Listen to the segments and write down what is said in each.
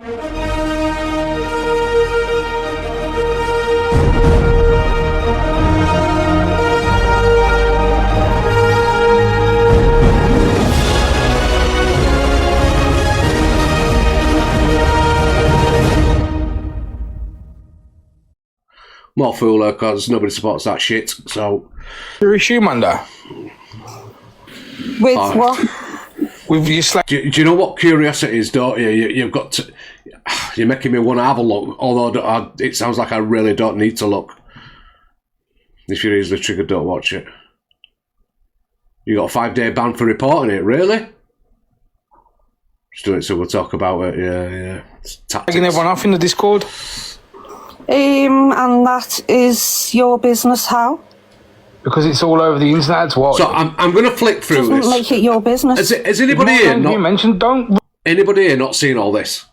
More fooler because nobody supports that shit. So, Your issue, Manda. With what? With your slack. do you know what curiosity is, don't you? You've got to. You're making me want to have a look, although it sounds like I really don't need to look. If you're easily triggered, don't watch it. You got a 5-day ban for reporting it, really? Just do it so we'll talk about it. Yeah. Tagging everyone off in the Discord. And that is your business, how? Because it's all over the internet. What? So I'm going to flick through Doesn't this. make it your business. Has anybody here you mentioned don't. Anybody here not seen all this?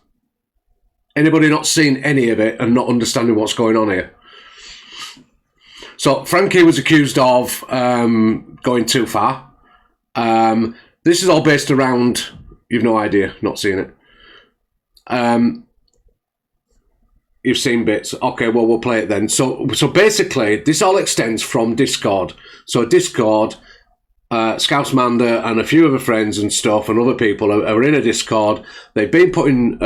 Anybody not seen any of it and not understanding what's going on here? So Frankie was accused of going too far. This is all based around. You've no idea, not seen it. You've seen bits. Okay, well, we'll play it then. So basically, this all extends from Discord. So Discord, Scousemander and a few other friends and stuff and other people are in a Discord. They've been putting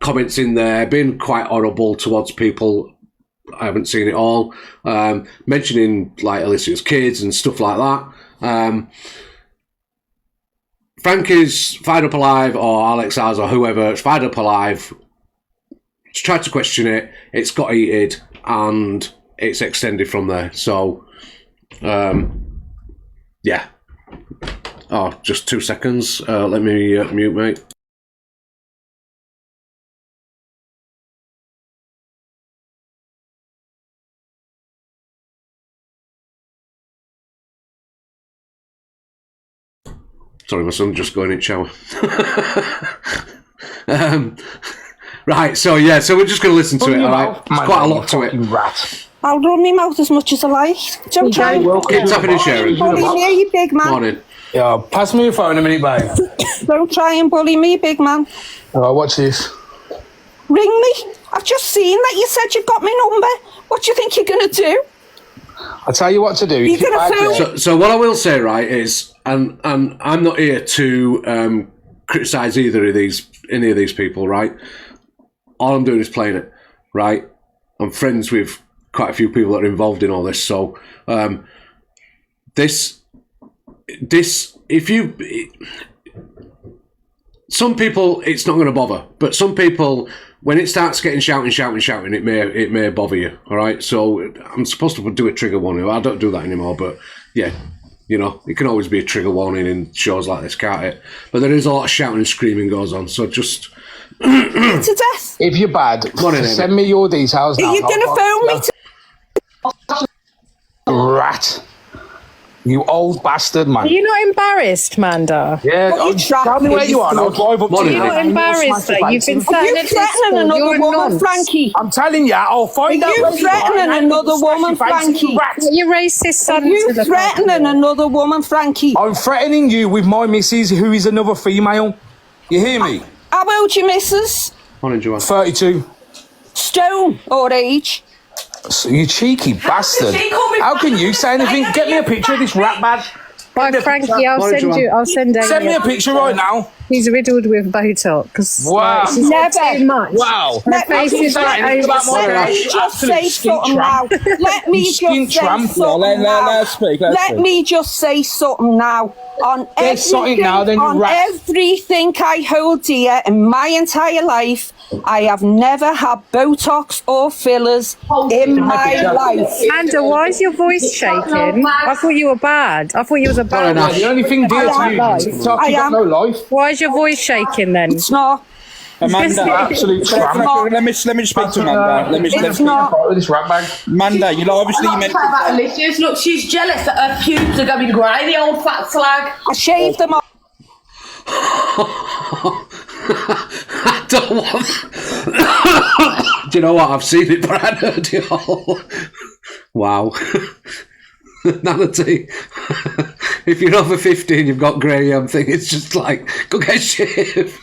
comments in there, been quite horrible towards people. I haven't seen it all. Mentioning, like, Alicia's kids and stuff like that. Frankie's Fired Up Alive, or Alex has, or whoever, it's Fired Up Alive. Tried to question it, it's got heated, and it's extended from there. So, yeah. Oh, just 2 seconds. Let me mute, mate. Sorry, my son's just going in the shower. Right, so yeah, so we're just going to listen to it, all right? There's quite a lot to it. Rat. I'll run my mouth as much as I like. Don't try and Keep tapping and sharing. bully me, you big man. Morning. Yeah, pass me your phone a minute, babe. Don't try and bully me, big man. All right, watch this. Ring me. I've just seen that you said you've got my number. What do you think you're going to do? I'll tell you what to do. You're going to phone. So what I will say, right, is, and I'm not here to criticise any of these people, right? All I'm doing is playing it, right? I'm friends with quite a few people that are involved in all this, so this, if you, some people it's not going to bother, but some people, when it starts getting shouting, it may bother you, all right? So I'm supposed to do a trigger warning. I don't do that anymore, but yeah, you know, it can always be a trigger warning in shows like this, can't it? But there is a lot of shouting and screaming goes on, so just. To death. If you're bad, send me your details now. Are you going to phone me? Rat. You old bastard, man. Are you not embarrassed, Manda? Yeah, tell me where you are and I'll drive up to you. You're not embarrassed that you've been sat in a threatening another woman, Frankie? I'm telling you, I'll find out where you are. Are you threatening another woman, Frankie? You racist son. Are you threatening another woman, Frankie? I'm threatening you with my missus, who is another female. You hear me? How old you, missus? Morning, Joanne. 32. Stone or age? So you cheeky bastard. How can you say anything? Get me a picture of this rat bag. Right, Frankie, I'll send Send me a picture right now. She's riddled with Botox. Wow. She's too much. Wow. Her face is like over. Let me just say something now. Let me just say something now. Let me just say something now. On everything I hold dear in my entire life, I have never had Botox or fillers in my life. Amanda, why is your voice shaking? I thought you were bad. I thought you was a bad man. The only thing dear to you is TikTok, you got no life. Why is your voice shaking then? It's not. Amanda, absolute tramp. Let me speak to Amanda. Let me speak to this rat bag. Amanda, you know, obviously you meant about Alicia's. Look, she's jealous that her pubes are going grey, the old fat slag. I shaved them off. I don't want. Do you know what? I've seen it, but I heard it all. Wow. Nanity. If you're over 15, you've got grey. I'm thinking it's just like, go get shaved.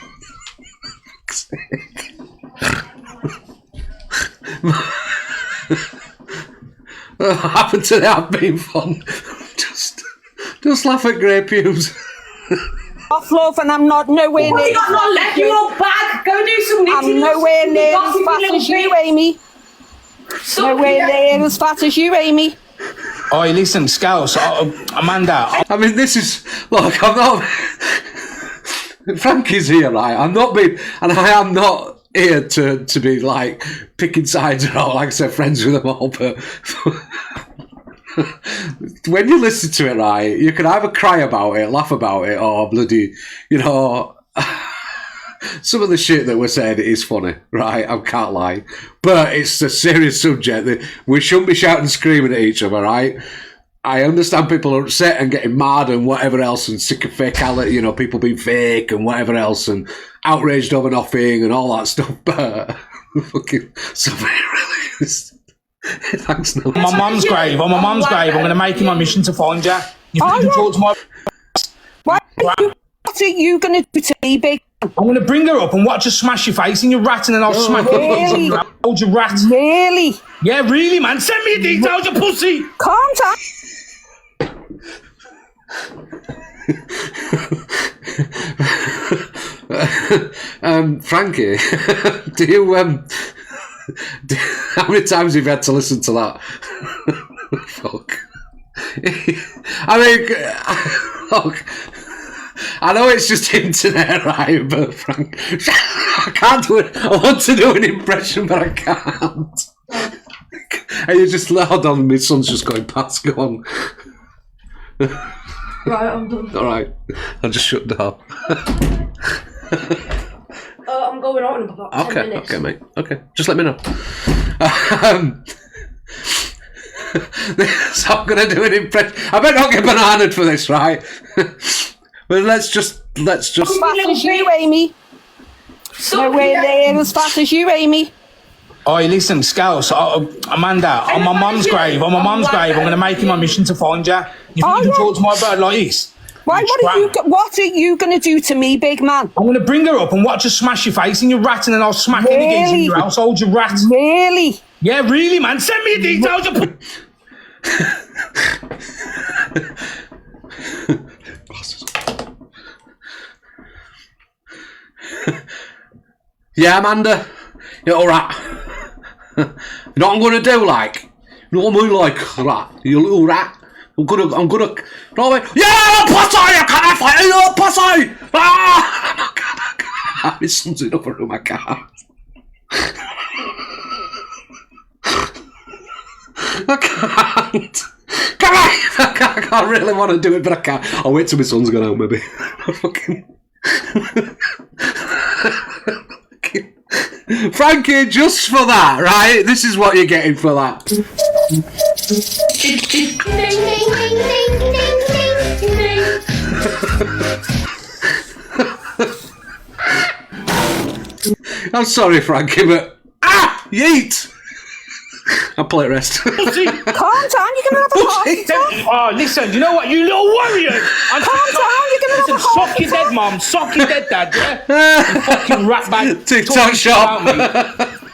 What happened to that being fun? Just laugh at grey pubes. Off, love, and I'm not nowhere near. You got no leg, you old bag. Go do some knitting. I'm nowhere near as fat as you, Amy. Nowhere near as fat as you, Amy. Oh, listen, Scouse, Amanda. I mean, this is... Look, I'm not... Frankie's here, right? I'm not being... And I am not here to be, like, picking sides or all, like I said, friends with them all, but... when you listen to it, right, you can either cry about it, laugh about it, or bloody, you know... Some of the shit that we're saying is funny, right? I can't lie. But it's a serious subject that we shouldn't be shouting and screaming at each other, right? I understand people are upset and getting mad and whatever else and sick of fakeality, you know, people being fake and whatever else and outraged over nothing and all that stuff, but fucking something really is. Thanks, no. On my mum's grave, I'm going to make it my mission to find you. You can talk to my... What are you going to do to me, big? I'm going to bring her up and watch her smash your face in your rat and then I'll smack really? your hold your rat. Really? Yeah, really, man. Send me your details, you pussy. Calm down. Frankie, do you how many times have you had to listen to that? Fuck. I mean, look, I know it's just internet, right? But Frank, I can't do it. I want to do an impression, but I can't. And you just hold on. My son's just going past. Go on. Right, I'm done. All right, I'll just shut down. I'm going out in about 10 minutes. Okay, mate. Okay, just let me know. So I'm gonna do an impression. I better not get bananaed for this, right? But let's just. As fat as you, Amy. Nowhere near as fat as you, Amy. Oh, listen, Scouse, Amanda, on my mum's grave, I'm going to make it my mission to find you. You think you can talk to my bird like this? Why? What are you going to do to me, big man? I'm going to bring her up and watch her smash your face in your rat and then I'll smack it against your household, you rat. Really? Yeah, really, man. Send me your details. Yeah, Amanda. Yeah, all right. You know what I'm going to do, like? You know what I mean, like, rat? You little rat. I'm gonna, you know what I mean? Yeah, pussy! I can't fight you, pussy! Ah! My son's in the other room, I can't. I can't. Come on! I can't really want to do it, but I can't. I'll wait till my son's gone out, maybe. Frankie, just for that, right? This is what you're getting for that. I'm sorry, Frankie, but yeet! I'll play it rest. Calm down, you're going to have a heart attack. Oh, listen, you know what, you little warrior! Calm down, you're going to have a heart attack. Suck your dead, mum, suck your dead, dad, yeah? You fucking rat bag. TikTok shop.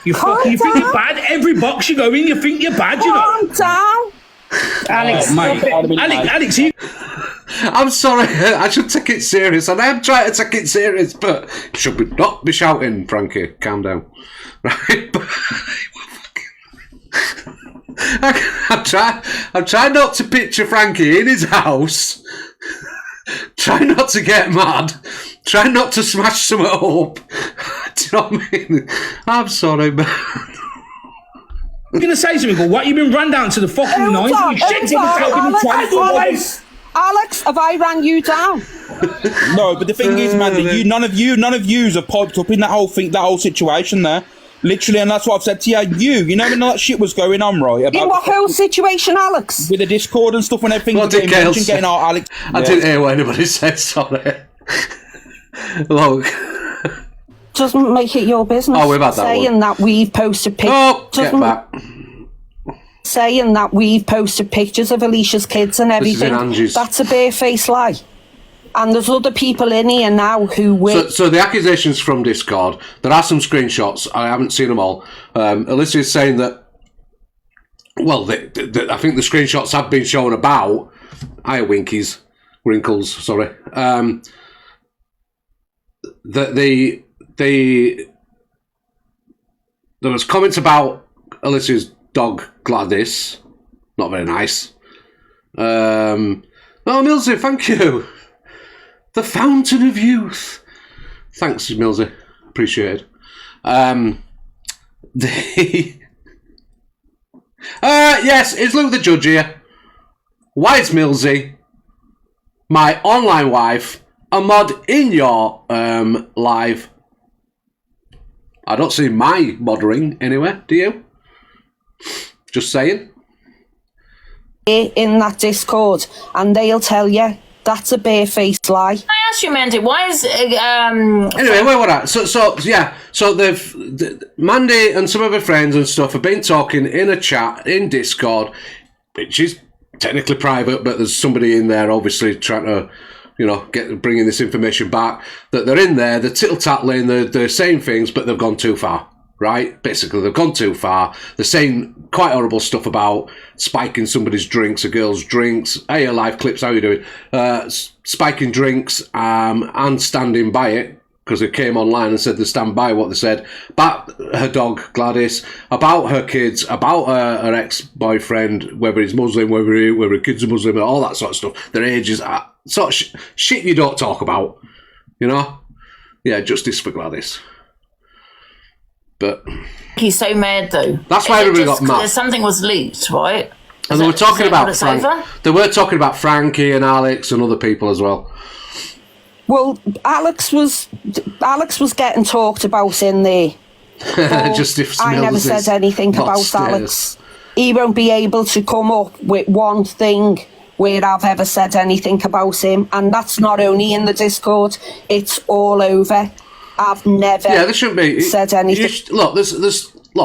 You think you're bad? Every box you go in, you think you're bad, you know? Calm down. Alex, Alex, you... I'm sorry, I should take it serious, and I am trying to take it serious, but should not be shouting, Frankie. Calm down. Right? I'm trying not to picture Frankie in his house. Try not to get mad. Try not to smash something up. Do you know what I mean? I'm sorry, man. I'm going to say something, but what, you've been run down to the fucking noise? Alex, have I ran you down? No, but the thing is, man, that none of yous have piped up in that whole situation there. Literally, and that's what I've said to you. You know when that shit was going on, right? About in what whole situation, Alex? With the Discord and stuff, when everything was getting out, Alex. I didn't hear what anybody said, sorry. Look. Doesn't make it your business. Oh, we've had that saying that we've posted pictures. Oh, get back. Saying that we've posted pictures of Alicia's kids and everything. That's a barefaced lie. And there's other people in here now who will. So the accusations from Discord, there are some screenshots. I haven't seen them all. Alicia is saying that, well, I think the screenshots have been shown about. Wrinkles, sorry. There was comments about Alicia's dog Gladys. Not very nice. Oh, Millsy, thank you. The fountain of youth. Thanks, Millsy. Appreciate it. Yes, it's Luke the Judge here. Why is Millsy, my online wife, a mod in your live? I don't see my moddering anywhere, do you? Just saying. In that Discord, and they'll tell you that's a barefaced lie. I asked you, Mandy, why is anyway, where we're at? So Mandy and some of her friends and stuff have been talking in a chat in Discord, which is technically private, but there's somebody in there obviously trying to, bringing this information back. That they're in there, they're tittle-tattling, they're saying things, but they've gone too far. Right? Basically, they've gone too far. They're saying quite horrible stuff about spiking somebody's drinks, a girl's drinks. Hey, your live clips, how you doing? Spiking drinks and standing by it, because they came online and said they stand by what they said about her dog, Gladys, about her kids, about her ex-boyfriend, whether he's Muslim, whether her kids are Muslim, all that sort of stuff. Their ages, sort of shit you don't talk about, Yeah, justice for Gladys. But he's so mad though. That's why everybody got mad. Something was leaked, right? And they were talking about They were talking about Frankie and Alex and other people as well. Well, Alex was getting talked about in there. Just if I never said anything about Alex. He won't be able to come up with one thing where I've ever said anything about him, and that's not only in the Discord; it's all over. I've never there shouldn't be said anything.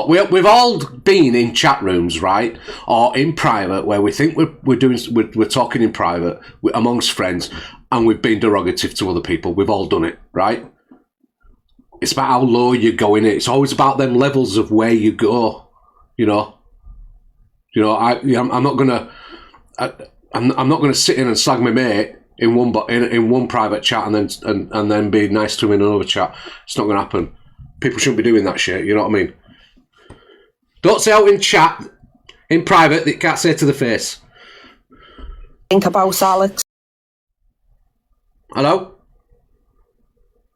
We've all been in chat rooms, right, or in private where we think we're talking in private amongst friends, and we've been derogative to other people. We've all done it, right? It's about how low you're going. It's always about them levels of where you go. I'm not gonna sit in and slag my mate in one private chat and then be nice to him in another chat. It's not going to happen. People shouldn't be doing that shit. You know what I mean? Don't say out in chat in private that you can't say to the face. Think about Alex. Hello?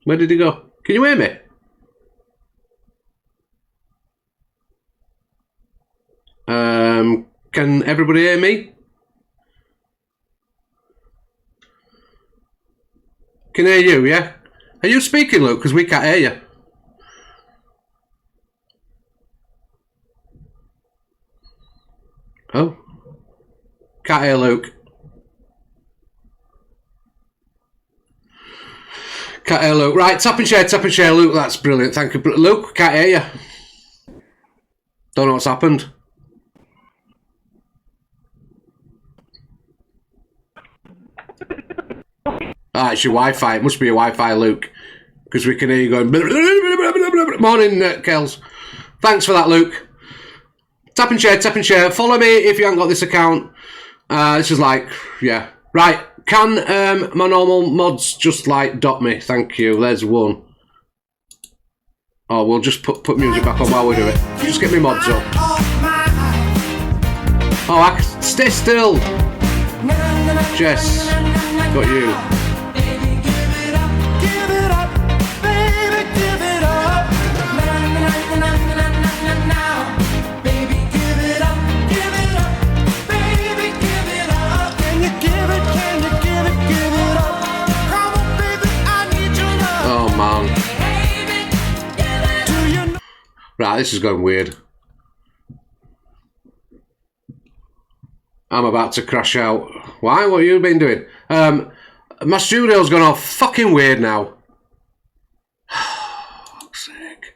Where did he go? Can you hear me? Can everybody hear me? Can hear you, yeah? Are you speaking, Luke? Because we can't hear you. Oh. Can't hear Luke. Can't hear Luke. Right, tap and share, Luke. That's brilliant. Thank you. Luke, can't hear you. Don't know what's happened. Ah, it's your Wi-Fi. It must be your Wi-Fi, Luke. Because we can hear you going... Morning, Kels. Thanks for that, Luke. Tap and share. Follow me if you haven't got this account. This is like... Yeah. Right. Can my normal mods just, dot me? Thank you. There's one. Oh, we'll just put music back on while we do it. Just get me mods up. Oh, stay still. Jess. Got you. Right, this is going weird. I'm about to crash out. Why? What have you been doing? My studio's gone off fucking weird now. Fuck's sake.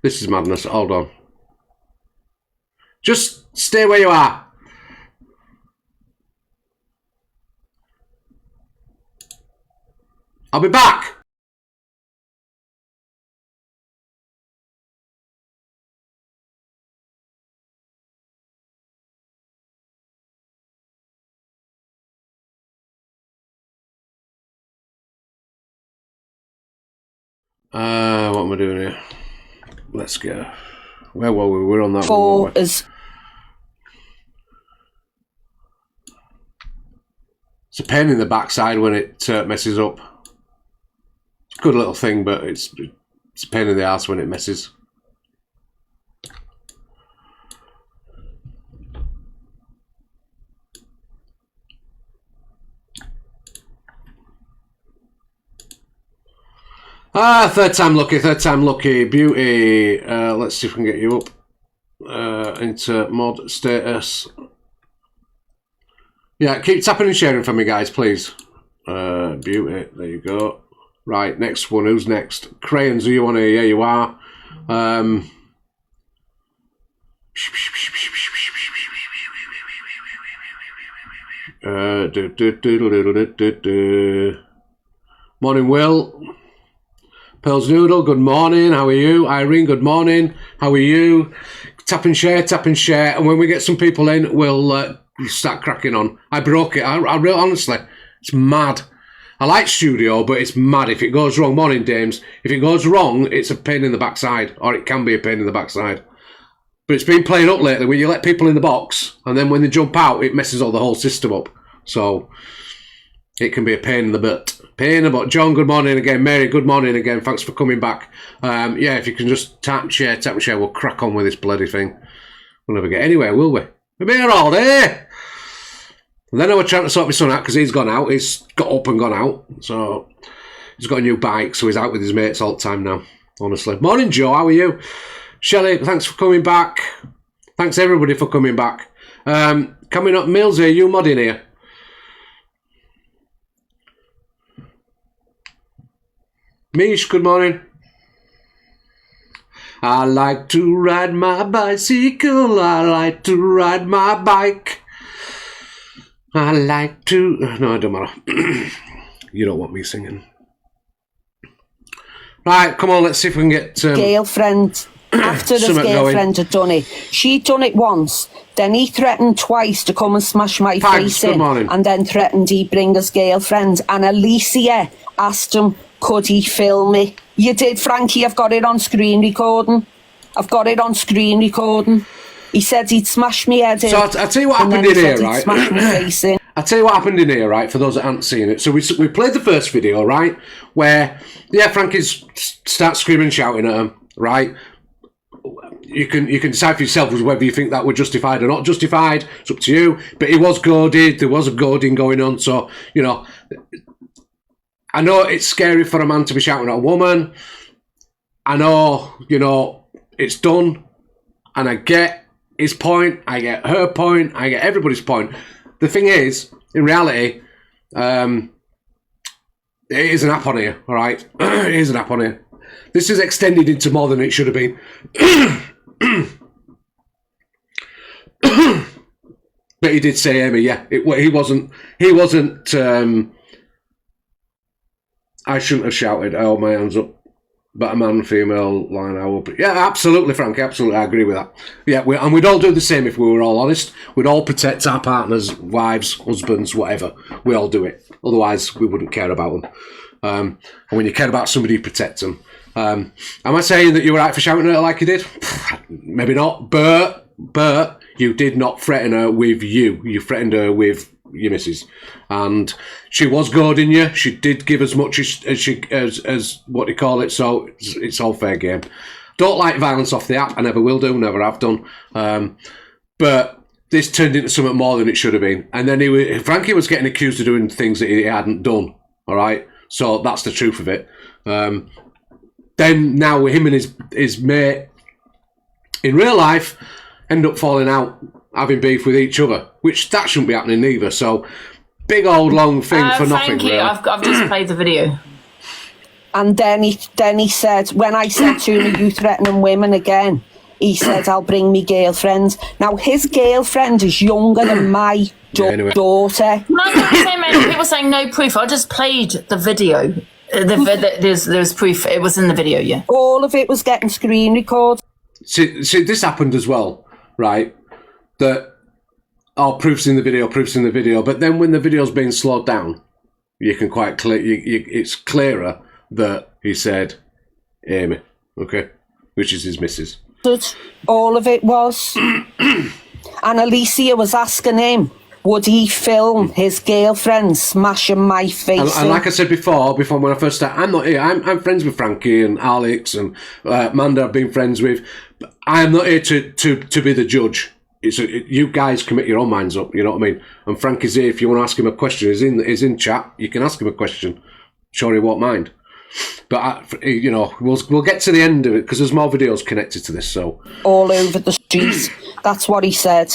This is madness. Hold on. Just stay where you are. I'll be back. What am I doing here? Let's go. Where were we? We're on that one. It's a pain in the backside when it messes up. It's a good little thing, but it's a pain in the ass when it messes. Third time lucky, beauty. Let's see if we can get you up into mod status. Yeah, keep tapping and sharing for me, guys, please. Beauty, there you go. Right, next one, who's next? Crayons, are you on here? Yeah, you are. Morning, Will. Pearl's Noodle, good morning, how are you? Irene, good morning, how are you? Tap and share, and when we get some people in, we'll start cracking on. I broke it, I really, honestly, it's mad. I like studio, but it's mad if it goes wrong. Morning, Dames. If it goes wrong, it's a pain in the backside, or it can be a pain in the backside. But it's been playing up lately, where you let people in the box, and then when they jump out, it messes all the whole system up. So, it can be a pain in the butt. Pain in the butt. John, good morning again. Mary, good morning again. Thanks for coming back. Yeah, if you can just tap and share, we'll crack on with this bloody thing. We'll never get anywhere, will we? We'll be here all day. And then I was trying to sort my son out because he's gone out. He's got up and gone out. So, he's got a new bike, so he's out with his mates all the time now, honestly. Morning, Joe. How are you? Shelley, thanks for coming back. Thanks, everybody, for coming back. Coming up, Mills here. You modding here? Mish, good morning. I like to ride my bicycle. I like to ride my bike. I like to... No, it don't matter. You don't want me singing. Right, come on, let's see if we can get... girlfriend. After his girlfriend had done it. She'd done it once. Then he threatened twice to come and smash my face in. And then threatened he'd bring his girlfriend. And Alicia asked him, could he film it? You did, Frankie. I've got it on screen recording. He said he'd smash me head in. So I'll tell you what happened in here, right? Smash my face in. I'll tell you what happened in here, right, for those that haven't seen it. So we played the first video, right, where, yeah, Frankie starts screaming and shouting at him, right? You can decide for yourself whether you think that were justified or not justified. It's up to you. But he was goaded. There was a goading going on. So, you know, I know it's scary for a man to be shouting at a woman. I know, you know, it's done. And I get his point. I get her point. I get everybody's point. The thing is, in reality, it is an app on here, all right? It is an app on here. This is extended into more than it should have been. But he did say Amy, yeah. He wasn't. I shouldn't have shouted, oh, my hands up. But a man, female, line, I will be. Yeah, absolutely, Frank. Absolutely, I agree with that. Yeah, and we'd all do the same if we were all honest. We'd all protect our partners, wives, husbands, whatever. We all do it. Otherwise, we wouldn't care about them. And when you care about somebody, you protect them. Am I saying that you were right for shouting at her like you did? Maybe not. But you did not threaten her with you. You threatened her with your missus. And she was goading you. She did give as much as what do you call it. So it's all fair game. Don't like violence off the app. I never will do. Never have done. But this turned into something more than it should have been. And then Frankie was getting accused of doing things that he hadn't done. All right. So that's the truth of it. Then now him and his mate in real life end up falling out, having beef with each other, which that shouldn't be happening either. So big old long thing for nothing. Thank you. Really. I've just played the video. And then he said, when I said to him, "You threatening women again?" He said, "I'll bring me girlfriend." Now his girlfriend is younger than my daughter. No, people saying no proof. I just played the video. There's proof. It was in the video, yeah. All of it was getting screen recorded. See, this happened as well, right? That, proof's in the video, but then when the video's being slowed down, you can quite clear. It's clearer that he said, Amy, okay, which is his missus. All of it was. And Alicia was asking him, would he film his girlfriend smashing my face? And like I said before when I first started, I'm not here. I'm friends with Frankie and Alex and Amanda. I've been friends with. But I'm not here to be the judge. You guys can make your own minds up. You know what I mean? And Frankie's here if you want to ask him a question. He's in chat. You can ask him a question. Sure, he won't mind. But we'll get to the end of it because there's more videos connected to this. So all over the streets. That's what he said.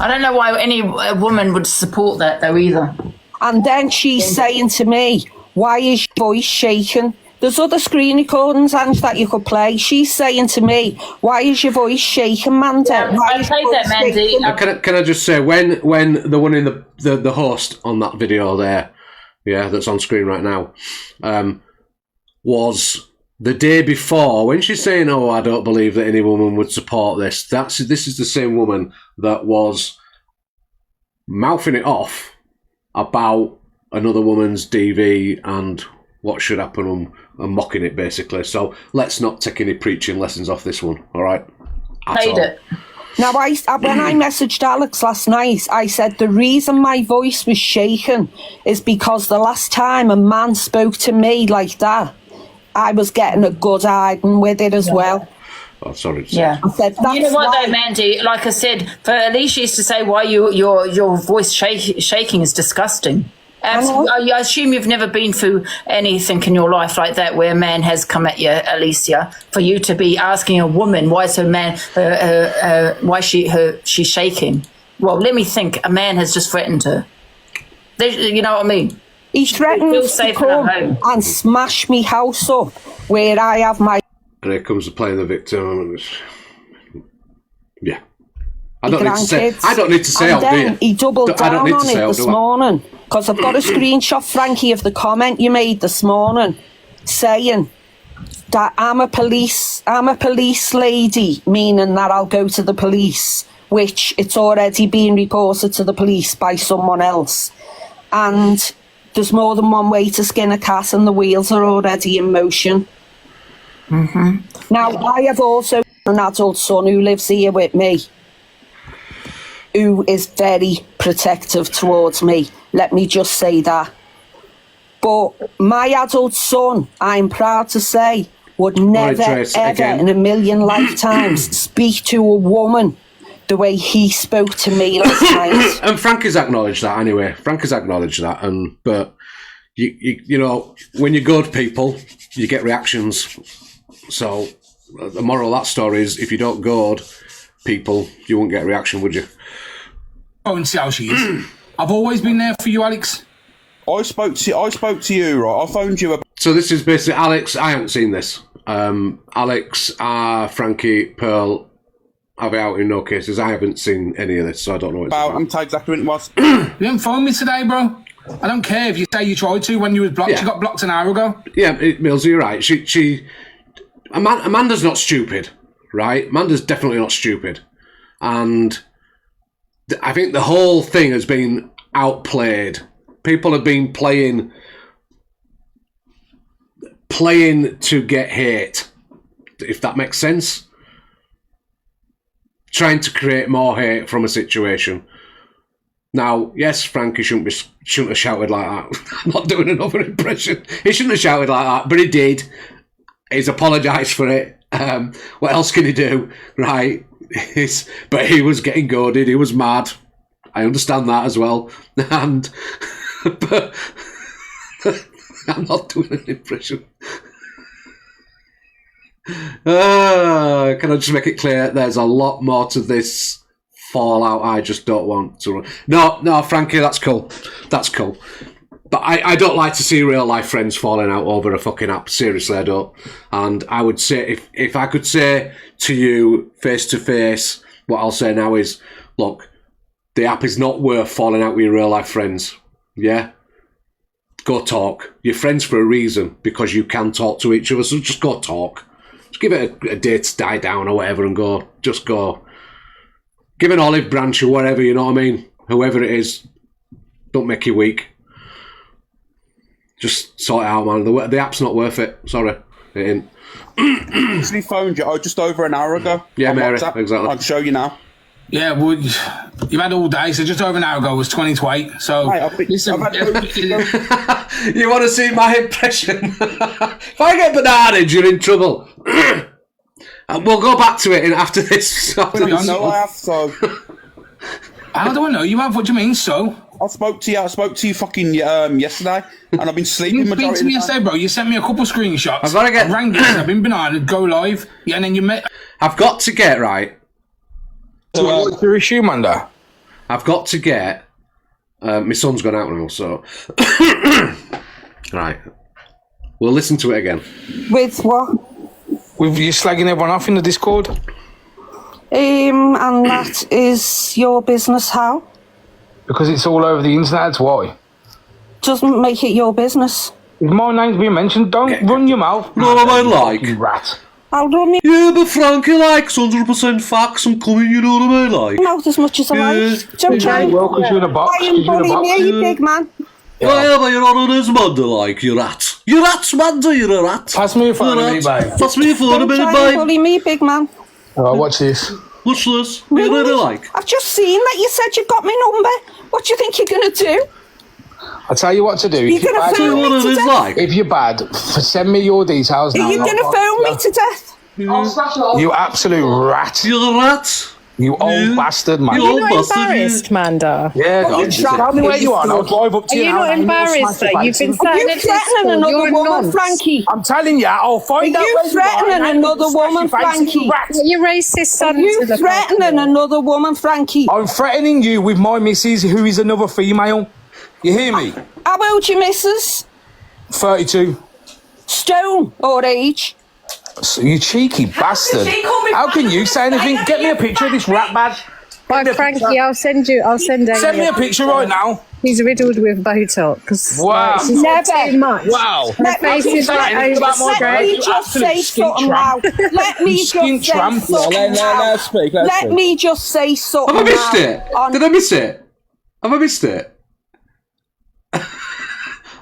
I don't know why any woman would support that though either. And then she's saying to me, "Why is your voice shaking?" There's other screen recordings, Ange, that you could play. She's saying to me, "Why is your voice shaking, Manda?" Yeah, I played that, Mandy. Can I just say when the one in the host on that video there, yeah, that's on screen right now, was the day before when she's saying, "Oh, I don't believe that any woman would support this." This is the same woman that was mouthing it off about another woman's DV and what should happen and mocking it basically. So let's not take any preaching lessons off this one. All right. Played it. Now, when I messaged Alex last night, I said the reason my voice was shaking is because the last time a man spoke to me like that, I was getting a good hiding with it as well. Oh, sorry. Yeah. I said, you know what though, Mandy? Like I said, for Alicia used to say why your voice shaking is disgusting. Absolutely. I assume you've never been through anything in your life like that where a man has come at you, Alicia, for you to be asking a woman why is she's shaking. Well, let me think. A man has just threatened her. You know what I mean? He threatened to come and smash me house up where I have my... And here comes the playing the victim. Yeah. I don't need to say and then he doubled down on it this morning because I've got a screenshot, Frankie, of the comment you made this morning saying that I'm a police lady, meaning that I'll go to the police, which it's already been reported to the police by someone else. And there's more than one way to skin a cat and the wheels are already in motion. Mm-hmm. Now, I have also an adult son who lives here with me, who is very protective towards me. Let me just say that. But my adult son, I'm proud to say, would never, ever in a million lifetimes speak to a woman the way he spoke to me last night. And Frank has acknowledged that anyway. But you know, when you goad people, you get reactions. So the moral of that story is if you don't goad people, you won't get a reaction, would you? Oh, and see how she is. I've always been there for you, Alex. I spoke to you, right? I phoned you up. So this is basically Alex. I haven't seen this. Alex, Frankie, Pearl have it out in no cases. I haven't seen any of this, so I don't know what it's about. I'm telling exactly what it was. You didn't phone me today, bro. I don't care if you say you tried to when you was blocked. Yeah. You got blocked an hour ago. Yeah, Mills, you're right. Amanda's not stupid, right? Amanda's definitely not stupid. And I think the whole thing has been outplayed. People have been playing to get hate, if that makes sense. Trying to create more hate from a situation. Now, yes, Frankie shouldn't have shouted like that. I'm not doing another impression. He shouldn't have shouted like that, but he did. He's apologised for it. What else can he do, right? But he was getting goaded. He was mad. I understand that as well. And but I'm not doing an impression. Can I just make it clear? There's a lot more to this fallout. I just don't want to run. No, Frankie, that's cool. That's cool. But I don't like to see real life friends falling out over a fucking app. Seriously, I don't. And I would say, if I could say to you face to face, what I'll say now is, look, the app is not worth falling out with your real life friends. Yeah? go talk. You're friends for a reason, because you can talk to each other, so just go talk. Just give it a day to die down or whatever and go. Just go. Give an olive branch or whatever, you know what I mean? Whoever it is, don't make you weak. Just sort it out, man. The app's not worth it. Sorry. It ain't. Actually phoned you just over an hour ago. Yeah, on Mary, WhatsApp. exactly. I'll show you now. Yeah, well, you've had all day, so just over an hour ago was 20 to 8. So, Mate, listen, You want to see my impression? If I get bananaed, you're in trouble. We'll go back to it after this. No, I have, so... how do I know you have? What do you mean, so? I spoke to you fucking yesterday, and I've been sleeping You speak majority to me of the time. yesterday, bro. You sent me a couple of screenshots. I've gotta get- I rang you, I've been banana, go live. Yeah, and then you met... I've got to get, right, What's your issue, Manda? I've got to get... my son's gone out now, so... Right. We'll listen to it again. With what? With you slagging everyone off in the Discord? And that is your business, how? Because it's all over the internet, that's why. Doesn't make it your business. If my name's being mentioned, don't run your mouth. No, I like. You rat. I'll run your Yeah, but Frankie likes 100% facts. I'm coming, you know what I mean? Like. mouth as much as I like. Don't try and Well, because you're in a box. try and bully me, you big man. Yeah, but you're on his Manda, like, you rat. You rat, Manda, you're a rat. Pass me your phone You're a a minute, rat. babe. Pass me your phone a Don't minute, try and babe. bully me, big man. Alright, watch this. What's this? You really like? I've just seen that you said you got my number. What do you think you're going to do? I'll tell you what to do. You're If you're going to bad, Tell you phone what me it to is death? like. if you're bad, send me your details now. Are you going to phone me to death? You absolute rat. You're a rat. You old bastard, man. You You're old not bastard. embarrassed, Manda. Yeah, God. Tell me where you are and I'll drive up to Are you you now not and you'll embarrassed smash that your you've been face in. Are sat in you a threatening Discord? another You're a woman, nonce. Frankie? I'm telling you, I'll find Are out you where you are threatening and I'll another smash woman, your face in, Frankie? you rat. Your racist son Are you to look threatening after. another woman, Frankie? I'm threatening you with my missus, who is another female. You hear me? How old you, missus? 32. Stone or age? So you cheeky bastard. she call me How can fat? you say anything? Get me a picture of this rat badge. Right, Frankie, I'll send Send me Amy a picture right now. He's riddled with Botox. Wow. She's had Never. too much. Wow. Her face is like Anything about my Let girl? me You just absolute say skint something now. tramp. Let me You just skint say tramp. something Let now. her speak. Let her Let speak. me just say something Have I missed now. it? Did I miss it? Have I missed it?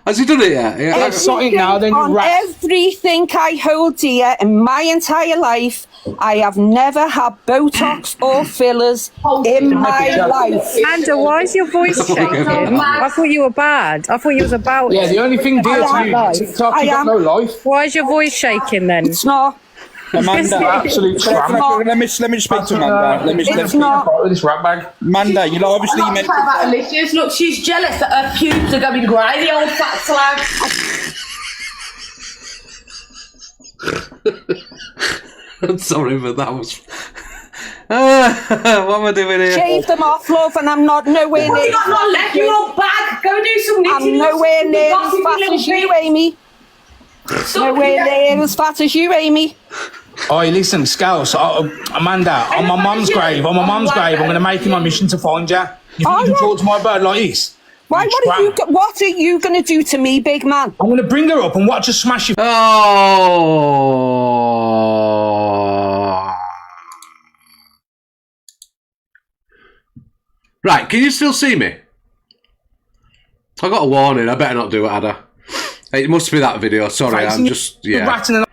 Has he done it yet? Yeah. Let's sort it now, then, you On rat. everything I hold dear in my entire life, I have never had Botox or fillers in my life. Manda, why is your voice shaking? I thought you were bad. I thought you was about Yeah, it. the only thing dear I to you, am. TikTok, I you got am. no life. Why is your voice shaking then? It's not. Amanda, Absolute tramp. let me speak to Amanda. Let me It's not. With this rat bag. Amanda, you know, obviously you mentioned. About Alicia's. Look, she's jealous that her pubes are going grey, the old fat slag. I'm sorry, but that was. What am I doing here? Shave them off, love, and I'm not nowhere Well, near. you got no left, you old bag. Go do some knitting. I'm nowhere near as Gossipy fat little as you, bitch. Amy. Nowhere near as fat as you, Amy. Oi, listen, Scouse, Amanda, on my mum's grave, I'm going to make it my mission to find you. You think Oh, you can yeah. talk to my bird like this? Why? What are you going to do to me, big man? I'm going to bring her up and watch her smash you. Oh. Right, can you still see me? I got a warning. I better not do it, had I? It must be that video. Sorry, I'm just Ratting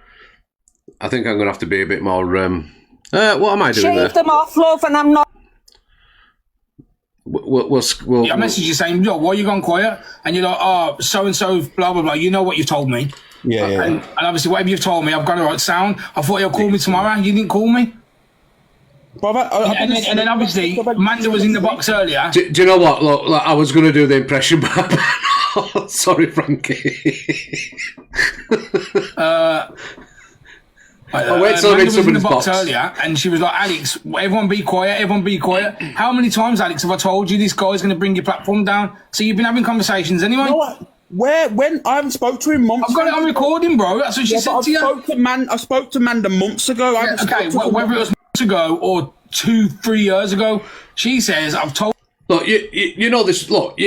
I think I'm gonna have to be a bit more. What am I doing there? Shave them off, love, and I'm not. We'll I message you saying, yo, why are you gone quiet? And you're like, oh, so-and-so, blah, blah, blah. You know what you've told me. Yeah. And obviously, whatever you've told me, I've got the right sound. I thought you'll call me tomorrow. You didn't call me. And then obviously, Amanda was in the box earlier. Do you know what? Look, I was going to do the impression, but sorry, Frankie. Wait till I Amanda read was in the somebody's box box. earlier, and she was like, Alex, everyone be quiet, everyone be quiet. How many times, Alex, have I told you this guy's going to bring your platform down? So you've been having conversations anyway? When I haven't spoke to him months. I've got it on recording, bro. That's what she said to you. I spoke to Amanda months ago. Yeah, okay, whether it was months ago or 2-3 years ago, she says, I've told... Look, you know this. Look,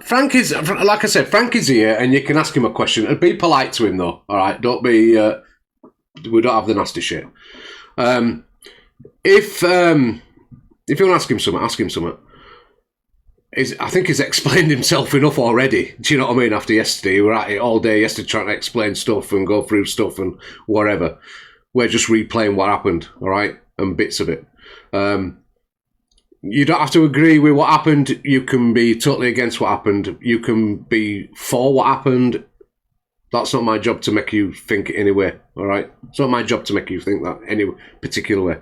Frank is, like I said, Frank is here, and you can ask him a question. And be polite to him, though. All right, don't be. We don't have the nasty shit. If you want to ask him something. I think he's explained himself enough already. Do you know what I mean? After yesterday, we were at it all day yesterday trying to explain stuff and go through stuff and whatever. We're just replaying what happened, all right, and bits of it. You don't have to agree with what happened. You can be totally against what happened. You can be for what happened. That's not my job to make you think it anyway, all right? It's not my job to make you think that any particular way.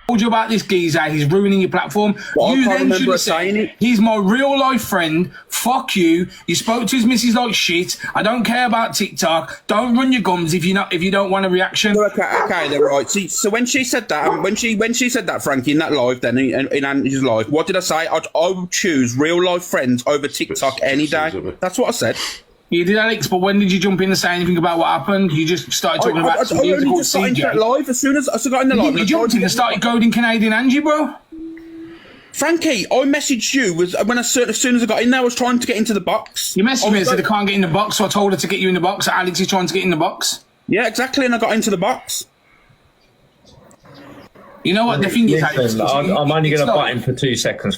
Told you about this geezer, he's ruining your platform. Well, you I can't then should remember have saying said, it. he's my real life friend, fuck you. You spoke to his missus like shit. I don't care about TikTok. Don't run your gums if you don't want a reaction. Okay, they're right. See, so when she said that, when she said that, Frankie, in that live, then in Andy's live, what did I say? I would choose real life friends over TikTok any day. That's what I said. You did, Alex, but when did you jump in to say anything about what happened? You just started talking about some I only just got into that live as soon as I got in the live. You jumped in and started goading Canadian Angie, bro. Frankie, I messaged you as soon as I got in there. I was trying to get into the box. You messaged me and said I can't get in the box, so I told her to get you in the box. Alex is trying to get in the box. Yeah, exactly, and I got into the box. You know what the thing is, Alex? I'm only going to butt in for 2 seconds.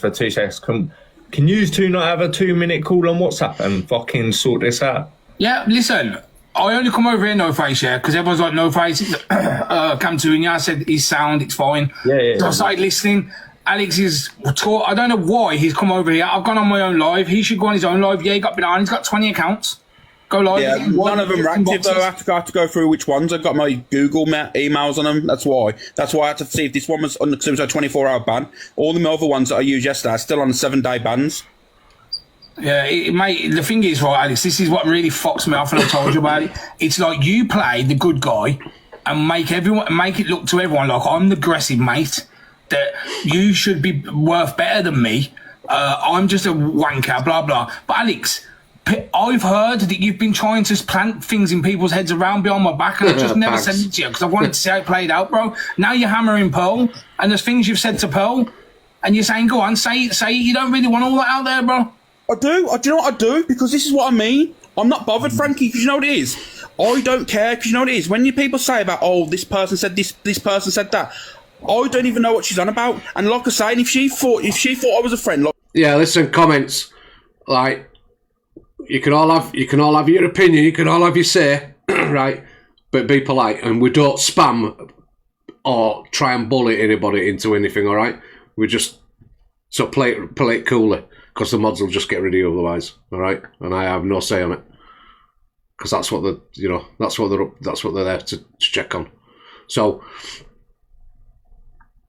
Can you two not have a 2-minute call on WhatsApp and fucking sort this out? Yeah, listen, I only come over here no face, yeah, because everyone's like no face. Come to and I said he's sound, it's fine. Yeah. So I started listening. Alex is taught. I don't know why he's come over here. I've gone on my own live. He should go on his own live. Yeah, he got behind. He's got 20 accounts. Go live. Yeah, none of them are active though. I have to go through which ones. I've got my Google emails on them. That's why I had to see if this one was on, because it was a 24-hour ban. All the other ones that I used yesterday are still on 7-day bans. Yeah, mate, the thing is, right, Alex, this is what really fucks me off, and I told you about it. It's like you play the good guy and make it look to everyone like I'm the aggressive mate, that you should be worth better than me. I'm just a wanker, blah, blah. But Alex, I've heard that you've been trying to plant things in people's heads around behind my back, and I've just never said it to you because I wanted to see how it played out, bro. Now you're hammering Pearl, and there's things you've said to Pearl, and you're saying, go on, say it. You don't really want all that out there, bro. I do. Do you know what I do? Because this is what I mean. I'm not bothered, Frankie, because you know what it is? I don't care, because you know what it is? When you people say about, oh, this person said this person said that, I don't even know what she's on about. And like I say, if she thought I was a friend, like... Yeah, listen, comments, like, you can all have your opinion, you can all have your say, right? But be polite, and we don't spam or try and bully anybody into anything, all right? We just play it coolly, because the mods will just get rid of you otherwise, all right? And I have no say on it, because that's what they're there to check on. So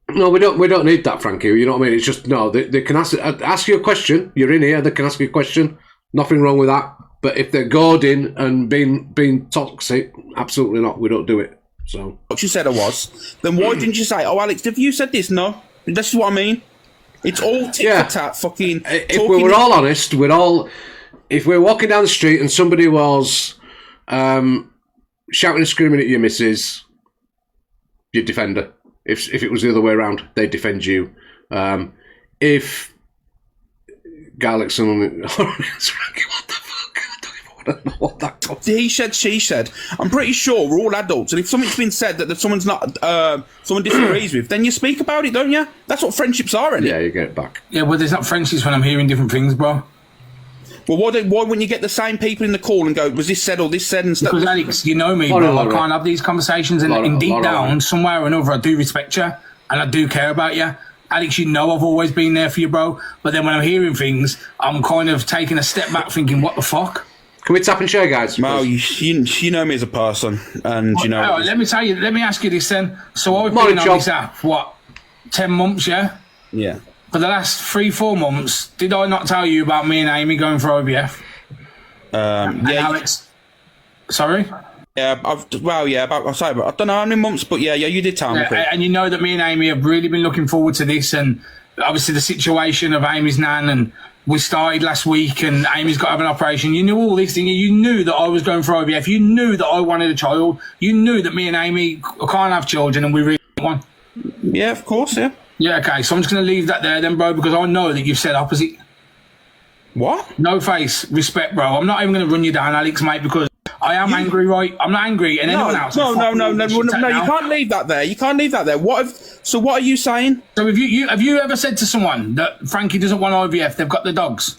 no, we don't need that, Frankie. You know what I mean? It's just they can ask you a question. You're in here, they can ask you a question. Nothing wrong with that. But if they're goading and being toxic, absolutely not. We don't do it. So what you said I was. Then why didn't you say, oh, Alex, have you said this? No. This is what I mean. It's all tit-for-tat fucking... If we were all honest, if we're walking down the street and somebody was shouting and screaming at your missus, you'd defend her. If it was the other way around, they'd defend you. If Garlickson... what the fuck? I don't know what that comes. He said, she said. I'm pretty sure we're all adults, and if something's been said that someone's not, someone disagrees with, then you speak about it, don't you? That's what friendships are, isn't it? Yeah, you get it back. Yeah, well, there's not friendships when I'm hearing different things, bro. Well, why wouldn't you get the same people in the call and go, was this said or this said and stuff? Because, Alex, you know me, bro. I can't have these conversations, and in deep down, somewhere or another, I do respect you, and I do care about you. Alex, you know I've always been there for you, bro. But then when I'm hearing things, I'm kind of taking a step back thinking, what the fuck? Can we tap and share, guys? Mal, you know me as a person, and you know... Let me ask you this then. So I've been on this app, 10 months, yeah? Yeah. For the last 3-4 months, did I not tell you about me and Amy going for IVF? Yeah. Alex? Sorry? Yeah, I don't know how many months, but yeah, you did tell me. And you know that me and Amy have really been looking forward to this, and obviously the situation of Amy's nan, and we started last week, and Amy's got to have an operation. You knew all this thing. You knew that I was going for IVF. You knew that I wanted a child. You knew that me and Amy can't have children, and we really want one. Yeah, of course, yeah. Yeah, okay, so I'm just going to leave that there then, bro, because I know that you've said opposite. What? No face, respect, bro. I'm not even going to run you down, Alex, mate, because I am angry, right? I'm not angry, and anyone else. No. You can't leave that there. You can't leave that there. So what are you saying? So have you ever said to someone that Frankie doesn't want IVF? They've got the dogs.